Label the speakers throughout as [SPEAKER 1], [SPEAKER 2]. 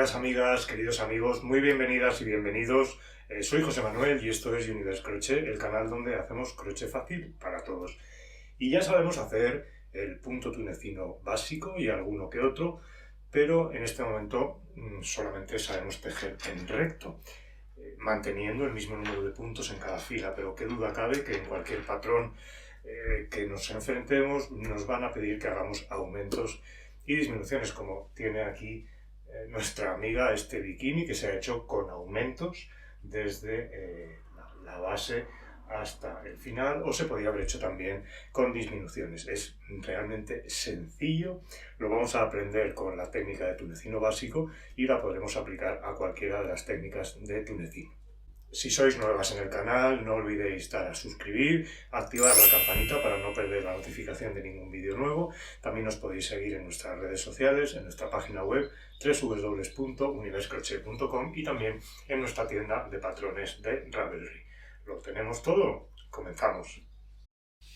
[SPEAKER 1] Queridas amigas, queridos amigos, muy bienvenidas y bienvenidos. Soy José Manuel y esto es Universe Crochet, el canal donde hacemos crochet fácil para todos. Y ya sabemos hacer el punto tunecino básico y alguno que otro, pero en este momento solamente sabemos tejer en recto, manteniendo el mismo número de puntos en cada fila, pero qué duda cabe que en cualquier patrón que nos enfrentemos nos van a pedir que hagamos aumentos y disminuciones, como tiene aquí nuestra amiga este bikini que se ha hecho con aumentos desde la base hasta el final, o se podría haber hecho también con disminuciones. Es realmente sencillo, lo vamos a aprender con la técnica de tunecino básico y la podremos aplicar a cualquiera de las técnicas de tunecino. Si sois nuevas en el canal, no olvidéis dar a suscribir, activar la campanita para no perder la notificación de ningún vídeo nuevo. También os podéis seguir en nuestras redes sociales, en nuestra página web www.universecrochet.com y también en nuestra tienda de patrones de Ravelry. ¿Lo tenemos todo? Comenzamos.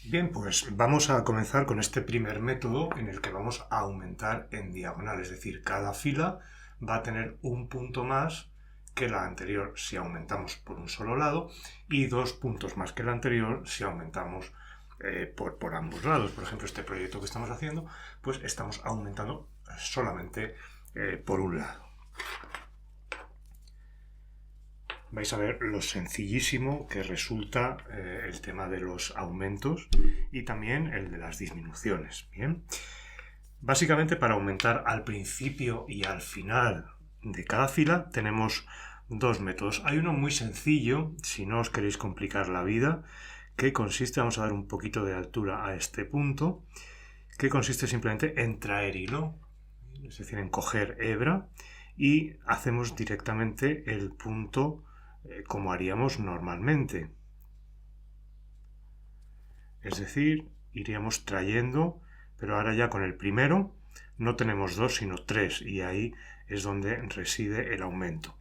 [SPEAKER 1] Bien, pues vamos a comenzar con este primer método en el que vamos a aumentar en diagonal, es decir, cada fila va a tener un punto más que la anterior si aumentamos por un solo lado y 2 puntos más que la anterior si aumentamos por ambos lados. Por ejemplo, este proyecto que estamos haciendo, pues estamos aumentando solamente por un lado. Vais a ver lo sencillísimo que resulta el tema de los aumentos y también el de las disminuciones. Bien, básicamente para aumentar al principio y al final de cada fila tenemos dos métodos. Hay uno muy sencillo, si no os queréis complicar la vida, que consiste, vamos a dar un poquito de altura a este punto, que consiste simplemente en traer hilo, es decir, en coger hebra y hacemos directamente el punto como haríamos normalmente. Es decir, iríamos trayendo, pero ahora ya con el primero no tenemos 2 sino 3 y ahí es donde reside el aumento.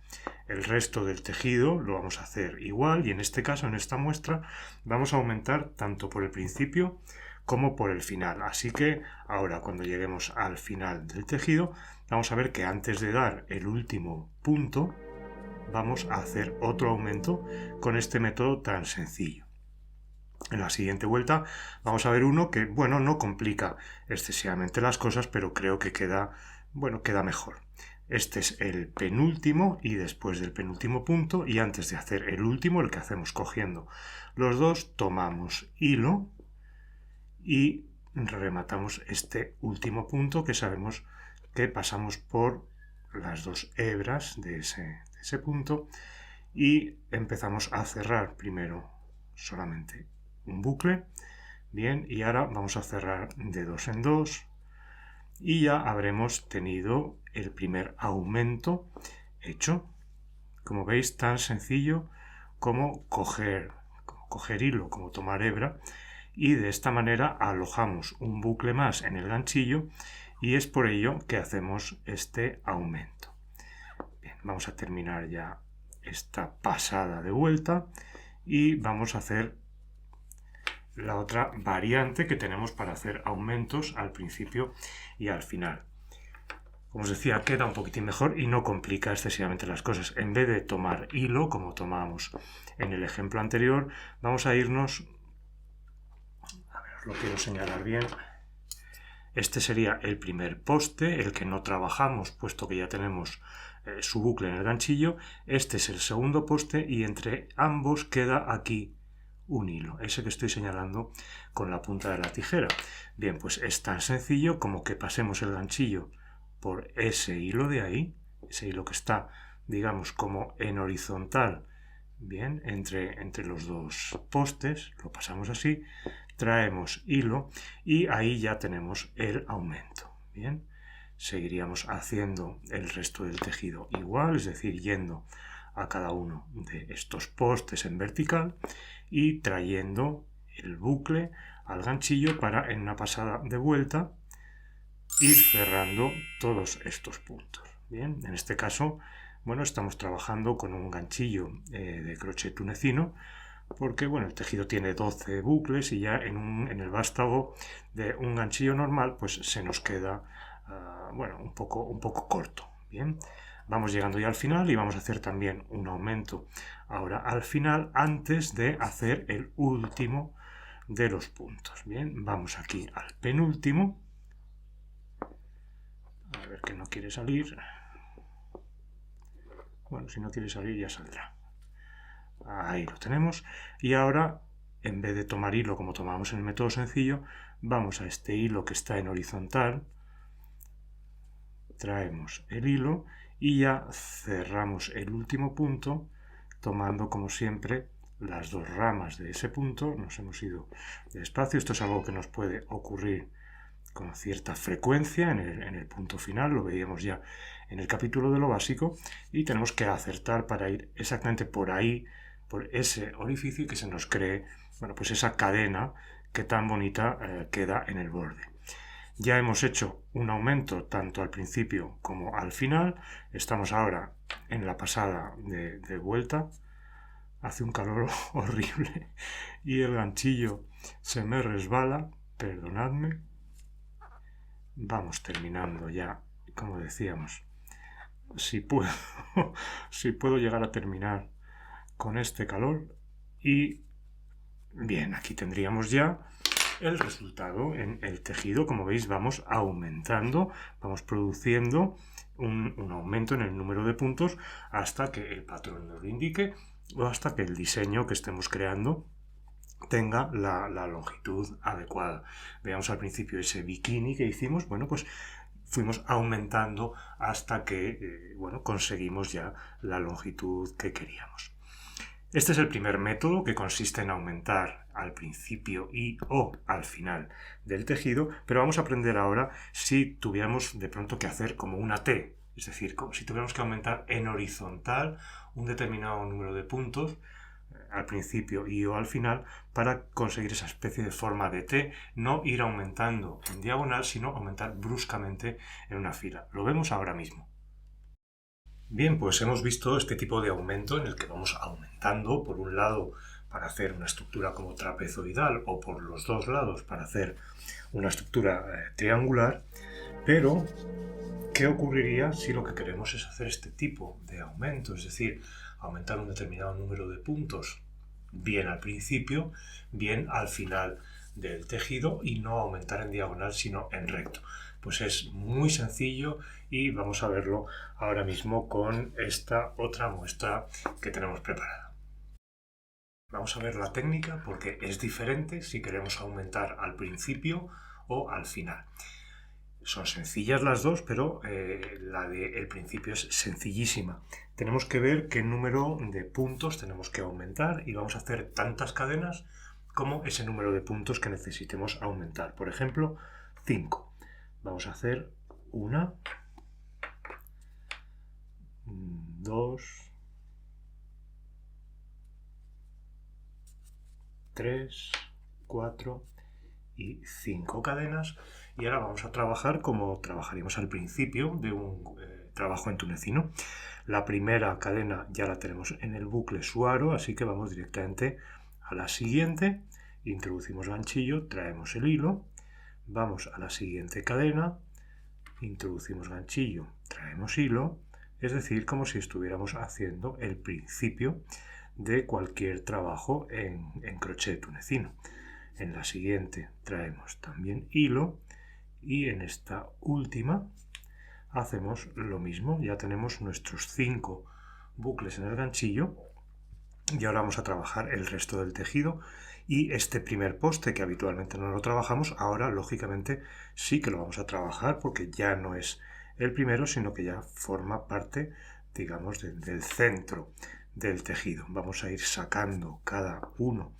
[SPEAKER 1] El resto del tejido lo vamos a hacer igual y en este caso, en esta muestra, vamos a aumentar tanto por el principio como por el final. Así que ahora cuando lleguemos al final del tejido vamos a ver que antes de dar el último punto vamos a hacer otro aumento con este método tan sencillo. En la siguiente vuelta vamos a ver uno que, bueno, no complica excesivamente las cosas, pero creo que queda mejor. Este es el penúltimo y después del penúltimo punto y antes de hacer el último, el que hacemos cogiendo los dos, tomamos hilo y rematamos este último punto que sabemos que pasamos por las dos hebras de ese punto y empezamos a cerrar primero solamente un bucle. Bien, y ahora vamos a cerrar de 2 en 2 y ya habremos tenido el primer aumento hecho. Como veis, tan sencillo como coger hilo, como tomar hebra, y de esta manera alojamos un bucle más en el ganchillo y es por ello que hacemos este aumento. Bien, vamos a terminar ya esta pasada de vuelta y vamos a hacer la otra variante que tenemos para hacer aumentos al principio y al final. Como os decía, queda un poquitín mejor y no complica excesivamente las cosas. En vez de tomar hilo, como tomábamos en el ejemplo anterior, vamos a irnos... A ver, os lo quiero señalar bien. Este sería el primer poste, el que no trabajamos, puesto que ya tenemos su bucle en el ganchillo. Este es el segundo poste y entre ambos queda aquí un hilo, ese que estoy señalando con la punta de la tijera. Bien, pues es tan sencillo como que pasemos el ganchillo por ese hilo de ahí, ese hilo que está, digamos, como en horizontal, bien, entre los dos postes, lo pasamos así, traemos hilo y ahí ya tenemos el aumento. Bien, seguiríamos haciendo el resto del tejido igual, es decir, yendo a cada uno de estos postes en vertical y trayendo el bucle al ganchillo para en una pasada de vuelta ir cerrando todos estos puntos. Bien, en este caso, bueno, estamos trabajando con un ganchillo de crochet tunecino porque, bueno, el tejido tiene 12 bucles y ya en el vástago de un ganchillo normal pues se nos queda, bueno, un poco corto. Bien, Vamos llegando ya al final y vamos a hacer también un aumento ahora al final antes de hacer el último de los puntos. Bien, vamos aquí al penúltimo. A ver que no quiere salir. Bueno, si no quiere salir ya saldrá. Ahí lo tenemos. Y ahora, en vez de tomar hilo como tomamos en el método sencillo, vamos a este hilo que está en horizontal, traemos el hilo y ya cerramos el último punto, tomando como siempre las dos ramas de ese punto. Nos hemos ido despacio. Esto es algo que nos puede ocurrir con cierta frecuencia en el punto final, lo veíamos ya en el capítulo de lo básico, y tenemos que acertar para ir exactamente por ahí, por ese orificio, y que se nos cree, bueno, pues esa cadena que tan bonita queda en el borde. Ya hemos hecho un aumento tanto al principio como al final. Estamos ahora en la pasada de vuelta. Hace un calor horrible y el ganchillo se me resbala, perdonadme. Vamos terminando ya, como decíamos. Si puedo llegar a terminar con este calor. Y bien, aquí tendríamos ya el resultado en el tejido. Como veis, vamos aumentando, vamos produciendo un aumento en el número de puntos hasta que el patrón nos lo indique o hasta que el diseño que estemos creando tenga la longitud adecuada. Veamos al principio ese bikini que hicimos. Bueno, pues fuimos aumentando hasta que bueno, conseguimos ya la longitud que queríamos. Este es el primer método, que consiste en aumentar al principio y o al final del tejido, pero vamos a aprender ahora si tuviéramos de pronto que hacer como una T, es decir, como si tuviéramos que aumentar en horizontal un determinado número de puntos al principio y o al final para conseguir esa especie de forma de T, no ir aumentando en diagonal, sino aumentar bruscamente en una fila. Lo vemos ahora mismo. Bien, pues hemos visto este tipo de aumento en el que vamos aumentando por un lado para hacer una estructura como trapezoidal o por los dos lados para hacer una estructura triangular, pero ¿qué ocurriría si lo que queremos es hacer este tipo de aumento? Es decir, aumentar un determinado número de puntos, bien al principio, bien al final del tejido, y no aumentar en diagonal sino en recto. Pues es muy sencillo y vamos a verlo ahora mismo con esta otra muestra que tenemos preparada. Vamos a ver la técnica porque es diferente si queremos aumentar al principio o al final. Son sencillas las dos, pero la del principio es sencillísima. Tenemos que ver qué número de puntos tenemos que aumentar y vamos a hacer tantas cadenas como ese número de puntos que necesitemos aumentar. Por ejemplo, 5. Vamos a hacer 1, 2, 3, 4 y 5 cadenas. Y ahora vamos a trabajar como trabajaríamos al principio de un trabajo en tunecino. La primera cadena ya la tenemos en el bucle suaro, así que vamos directamente a la siguiente. Introducimos ganchillo, traemos el hilo, vamos a la siguiente cadena, introducimos ganchillo, traemos hilo, es decir, como si estuviéramos haciendo el principio de cualquier trabajo en crochet tunecino. En la siguiente traemos también hilo y en esta última hacemos lo mismo. Ya tenemos nuestros 5 bucles en el ganchillo y ahora vamos a trabajar el resto del tejido. Y este primer poste, que habitualmente no lo trabajamos, ahora lógicamente sí que lo vamos a trabajar porque ya no es el primero, sino que ya forma parte, digamos, del centro del tejido. Vamos a ir sacando cada uno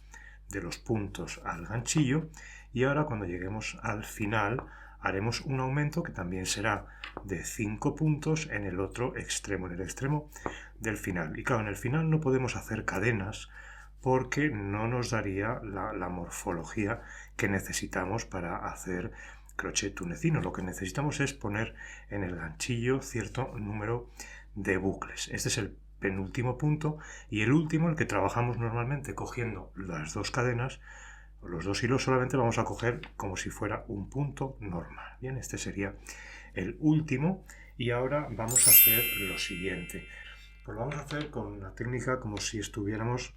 [SPEAKER 1] de los puntos al ganchillo y ahora cuando lleguemos al final haremos un aumento que también será de 5 puntos en el otro extremo, en el extremo del final. Y claro, en el final no podemos hacer cadenas porque no nos daría la morfología que necesitamos para hacer crochet tunecino. Lo que necesitamos es poner en el ganchillo cierto número de bucles. Este es el penúltimo punto y el último, el que trabajamos normalmente cogiendo las dos cadenas, los dos hilos, solamente vamos a coger como si fuera un punto normal. Bien, este sería el último Y ahora vamos a hacer lo siguiente. Pues lo vamos a hacer con una técnica como si estuviéramos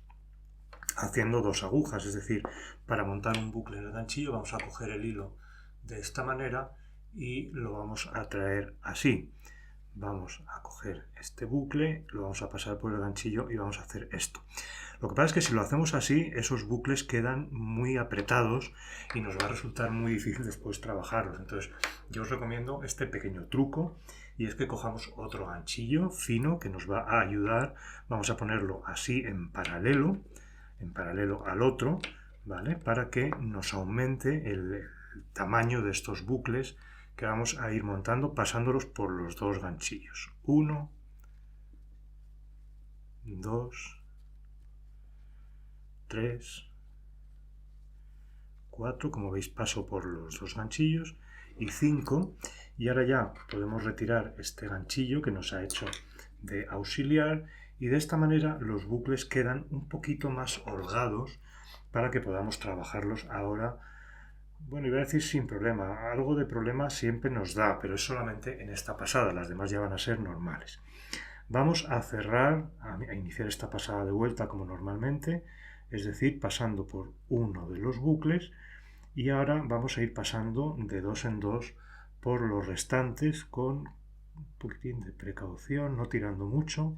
[SPEAKER 1] haciendo dos agujas, es decir, para montar un bucle en el ganchillo vamos a coger el hilo de esta manera y lo vamos a traer así. Vamos a coger este bucle, lo vamos a pasar por el ganchillo y vamos a hacer esto. Lo que pasa es que si lo hacemos así, esos bucles quedan muy apretados y nos va a resultar muy difícil después trabajarlos. Entonces, yo os recomiendo este pequeño truco, y es que cojamos otro ganchillo fino que nos va a ayudar. Vamos a ponerlo así en paralelo al otro, ¿vale? Para que nos aumente el tamaño de estos bucles que vamos a ir montando pasándolos por los dos ganchillos. 1, 2, 3, 4, como veis paso por los dos ganchillos, y 5, y ahora ya podemos retirar este ganchillo que nos ha hecho de auxiliar, y de esta manera los bucles quedan un poquito más holgados para que podamos trabajarlos ahora. Bueno, iba a decir sin problema, algo de problema siempre nos da, pero es solamente en esta pasada, las demás ya van a ser normales. Vamos a cerrar, a iniciar esta pasada de vuelta como normalmente, es decir, pasando por uno de los bucles, y ahora vamos a ir pasando de dos en dos por los restantes con un poquitín de precaución, no tirando mucho.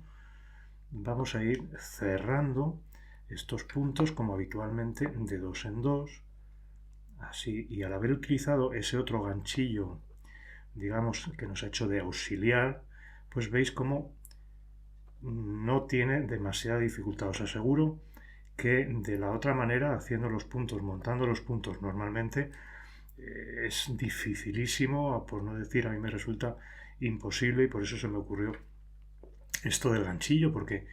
[SPEAKER 1] Vamos a ir cerrando estos puntos como habitualmente de dos en dos, así, y al haber utilizado ese otro ganchillo, digamos, que nos ha hecho de auxiliar, pues veis cómo no tiene demasiada dificultad. Os aseguro que de la otra manera, haciendo los puntos, montando los puntos normalmente, es dificilísimo, por no decir, a mí me resulta imposible, y por eso se me ocurrió esto del ganchillo, porque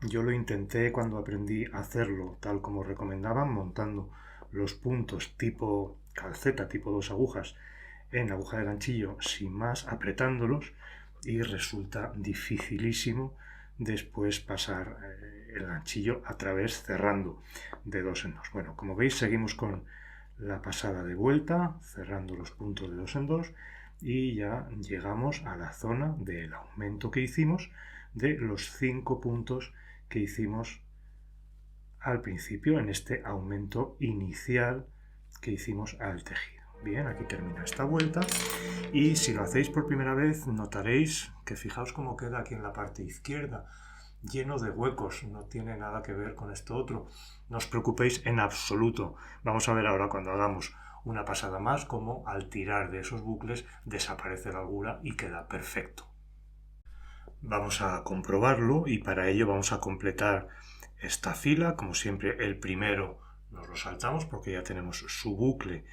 [SPEAKER 1] yo lo intenté cuando aprendí a hacerlo tal como recomendaban, montando los puntos tipo calceta, tipo dos agujas, en aguja de ganchillo sin más, apretándolos, y resulta dificilísimo después pasar el ganchillo a través cerrando de dos en dos. Bueno, como veis seguimos con la pasada de vuelta, cerrando los puntos de dos en dos, y ya llegamos a la zona del aumento que hicimos de los 5 puntos que hicimos al principio en este aumento inicial que hicimos al tejido. Bien, aquí termina esta vuelta, y si lo hacéis por primera vez notaréis que fijaos cómo queda aquí en la parte izquierda, lleno de huecos, no tiene nada que ver con esto otro. No os preocupéis en absoluto. Vamos a ver ahora cuando hagamos una pasada más cómo al tirar de esos bucles desaparece la holgura y queda perfecto. Vamos a comprobarlo, y para ello vamos a completar esta fila. Como siempre, el primero nos lo saltamos porque ya tenemos su bucle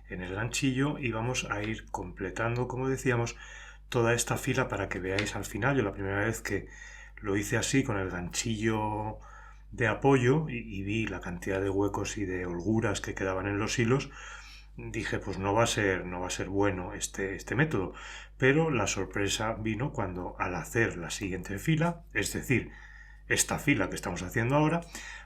[SPEAKER 1] en el ganchillo, y vamos a ir completando, como decíamos, toda esta fila para que veáis al final. Yo la primera vez que lo hice así con el ganchillo de apoyo y vi la cantidad de huecos y de holguras que quedaban en los hilos, dije, pues no va a ser bueno este método. Pero la sorpresa vino cuando, al hacer la siguiente fila, es decir, esta fila que estamos haciendo ahora,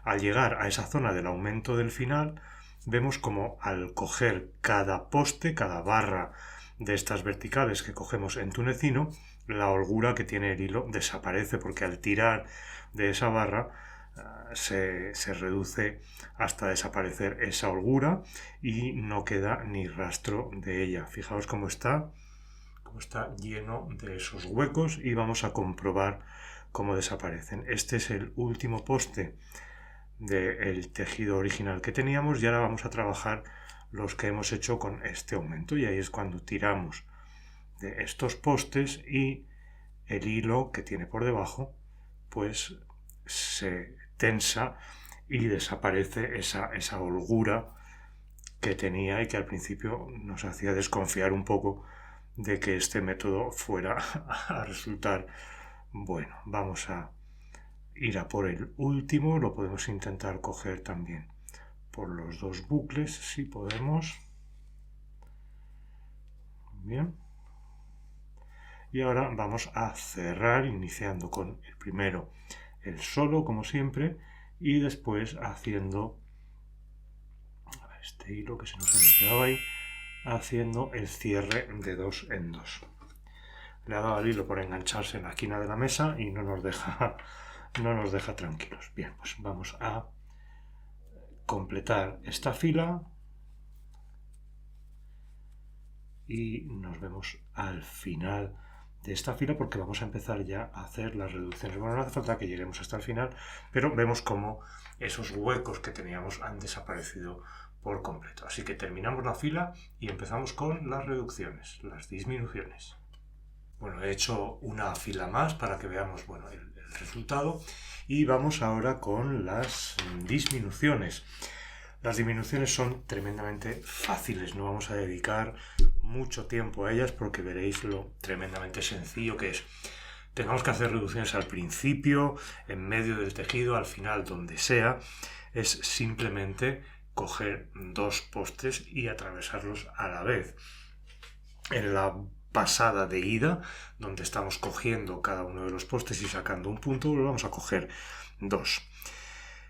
[SPEAKER 1] al llegar a esa zona del aumento del final, vemos como al coger cada poste, cada barra de estas verticales que cogemos en tunecino, la holgura que tiene el hilo desaparece, porque al tirar de esa barra se reduce hasta desaparecer esa holgura y no queda ni rastro de ella. Fijaos cómo está lleno de esos huecos, y vamos a comprobar cómo desaparecen. Este es el último poste del tejido original que teníamos, y ahora vamos a trabajar los que hemos hecho con este aumento, y ahí es cuando tiramos de estos postes y el hilo que tiene por debajo pues se tensa y desaparece esa holgura que tenía y que al principio nos hacía desconfiar un poco de que este método fuera a resultar bueno. Vamos a ir a por el último, lo podemos intentar coger también por los dos bucles si podemos. Bien. Y ahora vamos a cerrar iniciando con el primero el solo, como siempre, y después haciendo este hilo que se nos había quedado ahí, haciendo el cierre de dos en dos. le ha dado al hilo por engancharse en la esquina de la mesa y no nos deja tranquilos. Bien, pues vamos a completar esta fila y nos vemos al final de esta fila porque vamos a empezar ya a hacer las reducciones. Bueno, no hace falta que lleguemos hasta el final, pero vemos cómo esos huecos que teníamos han desaparecido por completo. Así que terminamos la fila y empezamos con las reducciones, las disminuciones. Bueno, he hecho una fila más para que veamos, bueno, el resultado y vamos ahora con las disminuciones. Las disminuciones son tremendamente fáciles, no vamos a dedicar mucho tiempo a ellas porque veréis lo tremendamente sencillo que es. Tengamos que hacer reducciones al principio, en medio del tejido, al final, donde sea. Es simplemente coger dos postes y atravesarlos a la vez. En la pasada de ida, donde estamos cogiendo cada uno de los postes y sacando un punto, lo vamos a coger dos.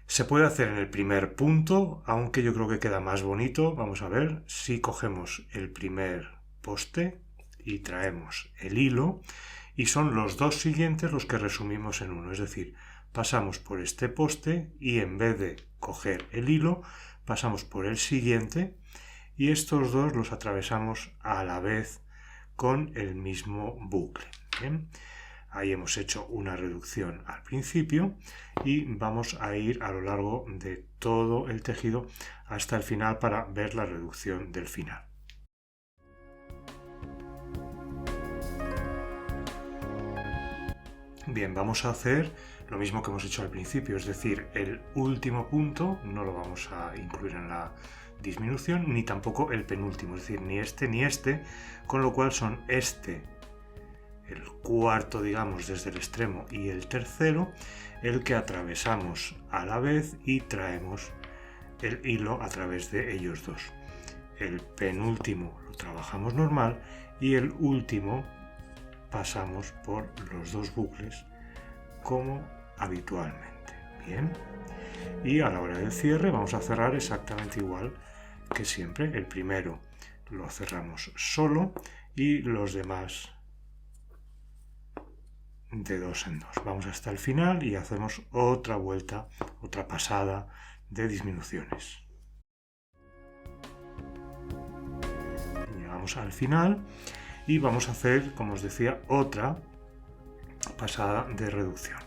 [SPEAKER 1] Se puede hacer en el primer punto, aunque yo creo que queda más bonito. Vamos a ver, si cogemos el primer poste y traemos el hilo, y son los dos siguientes los que resumimos en uno, es decir, pasamos por este poste y en vez de coger el hilo, pasamos por el siguiente y estos dos los atravesamos a la vez con el mismo bucle. Bien. Ahí hemos hecho una reducción al principio y vamos a ir a lo largo de todo el tejido hasta el final para ver la reducción del final. Bien, vamos a hacer lo mismo que hemos hecho al principio, es decir, el último punto no lo vamos a incluir en la disminución, ni tampoco el penúltimo, es decir, ni este, con lo cual son este, el cuarto, digamos, desde el extremo y el tercero, el que atravesamos a la vez y traemos el hilo a través de ellos dos. El penúltimo lo trabajamos normal y el último pasamos por los dos bucles como habitualmente. Bien. Y a la hora del cierre vamos a cerrar exactamente igual que siempre. El primero lo cerramos solo y los demás de dos en dos. Vamos hasta el final y hacemos otra vuelta, otra pasada de disminuciones. Llegamos al final y vamos a hacer, como os decía, otra pasada de reducción.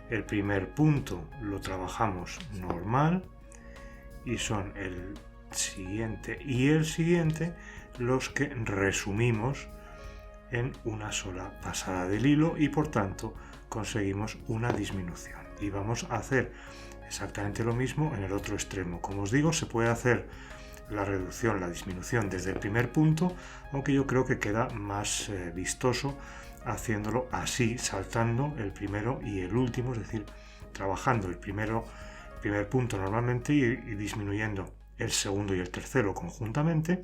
[SPEAKER 1] El primer punto lo trabajamos normal y son el siguiente y el siguiente los que resumimos en una sola pasada del hilo y por tanto conseguimos una disminución. Y vamos a hacer exactamente lo mismo en el otro extremo. Como os digo, se puede hacer la reducción, la disminución desde el primer punto, aunque yo creo que queda más vistoso haciéndolo así, saltando el primero y el último, es decir, trabajando el primer punto normalmente y disminuyendo el segundo y el tercero conjuntamente,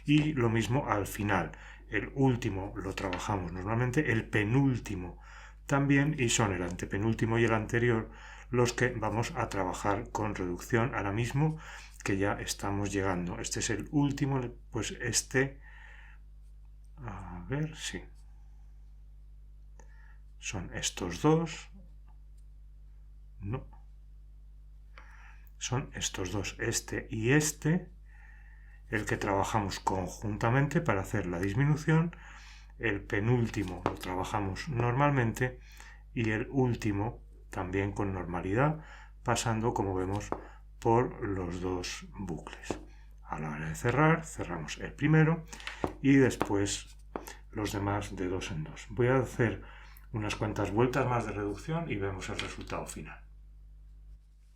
[SPEAKER 1] y lo mismo al final. El último lo trabajamos normalmente, el penúltimo también, y son el antepenúltimo y el anterior los que vamos a trabajar con reducción ahora mismo que ya estamos llegando. Este es el último, pues este, a ver, sí, son estos dos, no, son estos dos, este y este, el que trabajamos conjuntamente para hacer la disminución. El penúltimo lo trabajamos normalmente y el último también con normalidad, pasando, como vemos, por los dos bucles. A la hora de cerrar, cerramos el primero y después los demás de dos en dos. Voy a hacer unas cuantas vueltas más de reducción y vemos el resultado final.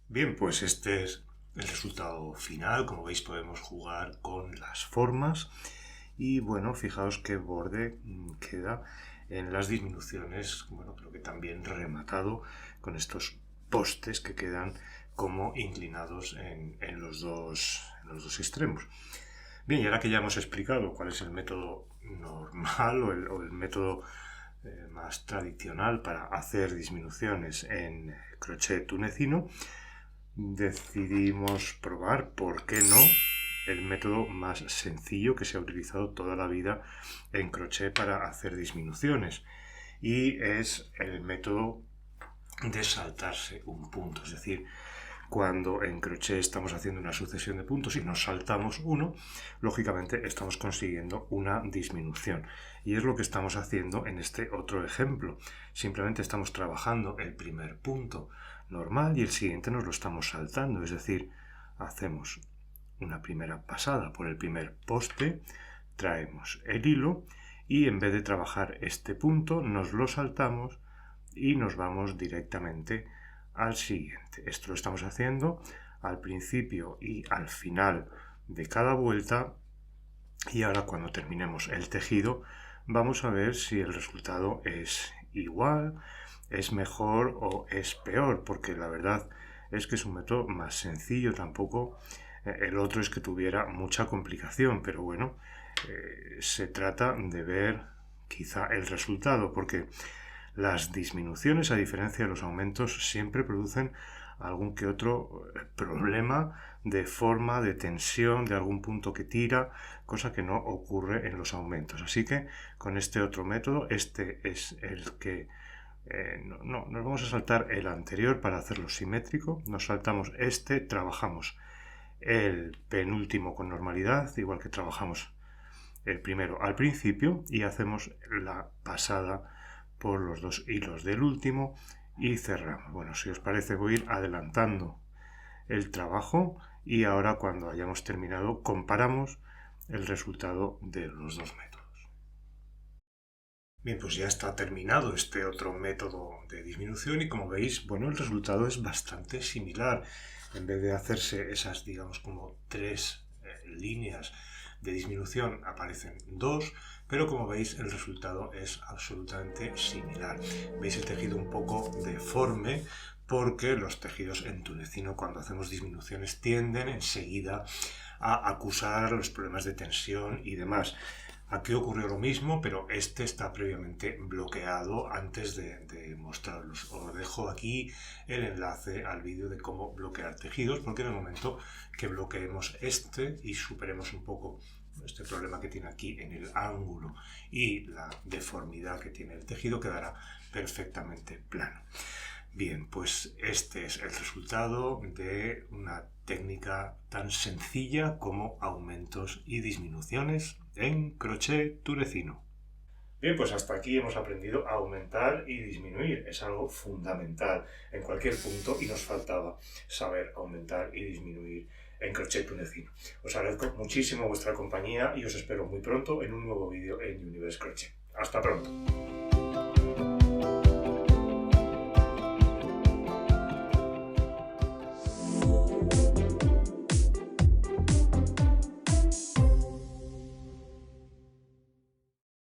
[SPEAKER 1] Bien, pues este es el resultado final. Como veis, podemos jugar con las formas y bueno, fijaos qué borde queda en las disminuciones. Bueno, creo que también rematado con estos postes que quedan como inclinados en los dos extremos. Bien, y ahora que ya hemos explicado cuál es el método normal o el método más tradicional para hacer disminuciones en crochet tunecino, decidimos probar, ¿por qué no?, el método más sencillo que se ha utilizado toda la vida en crochet para hacer disminuciones, y es el método de saltarse un punto. Es decir, cuando en crochet estamos haciendo una sucesión de puntos y nos saltamos uno, lógicamente estamos consiguiendo una disminución. Y es lo que estamos haciendo en este otro ejemplo. Simplemente estamos trabajando el primer punto normal y el siguiente nos lo estamos saltando. Es decir, hacemos una primera pasada por el primer poste, traemos el hilo y en vez de trabajar este punto nos lo saltamos y nos vamos directamente al siguiente. Esto lo estamos haciendo al principio y al final de cada vuelta, y ahora cuando terminemos el tejido vamos a ver si el resultado es igual, es mejor o es peor, porque la verdad es que es un método más sencillo. Tampoco el otro es que tuviera mucha complicación, pero bueno, se trata de ver quizá el resultado, porque las disminuciones, a diferencia de los aumentos, siempre producen algún que otro problema de forma, de tensión, de algún punto que tira, cosa que no ocurre en los aumentos. Así que con este otro método, este es el que nos vamos a saltar el anterior para hacerlo simétrico. Nos saltamos este, trabajamos el penúltimo con normalidad, igual que trabajamos el primero al principio, y hacemos la pasada por los dos hilos del último y cerramos. Bueno, si os parece, voy a ir adelantando el trabajo y ahora, cuando hayamos terminado, comparamos el resultado de los dos métodos. Bien, pues ya está terminado este otro método de disminución y, como veis, bueno, el resultado es bastante similar. En vez de hacerse esas, digamos, como tres líneas de disminución, aparecen dos, pero como veis el resultado es absolutamente similar. Veis el tejido un poco deforme porque los tejidos en tunecino, cuando hacemos disminuciones, tienden enseguida a acusar los problemas de tensión y demás. Aquí ocurrió lo mismo, pero este está previamente bloqueado antes de mostrarlos. Os dejo aquí el enlace al vídeo de cómo bloquear tejidos, porque en el momento que bloqueemos este y superemos un poco este problema que tiene aquí en el ángulo y la deformidad que tiene el tejido, quedará perfectamente plano. Bien, pues este es el resultado de una técnica tan sencilla como aumentos y disminuciones en crochet tunecino. Bien, pues hasta aquí hemos aprendido a aumentar y disminuir. Es algo fundamental en cualquier punto y nos faltaba saber aumentar y disminuir en crochet tunecino. Os agradezco muchísimo vuestra compañía y os espero muy pronto en un nuevo vídeo en Universe Crochet. ¡Hasta pronto!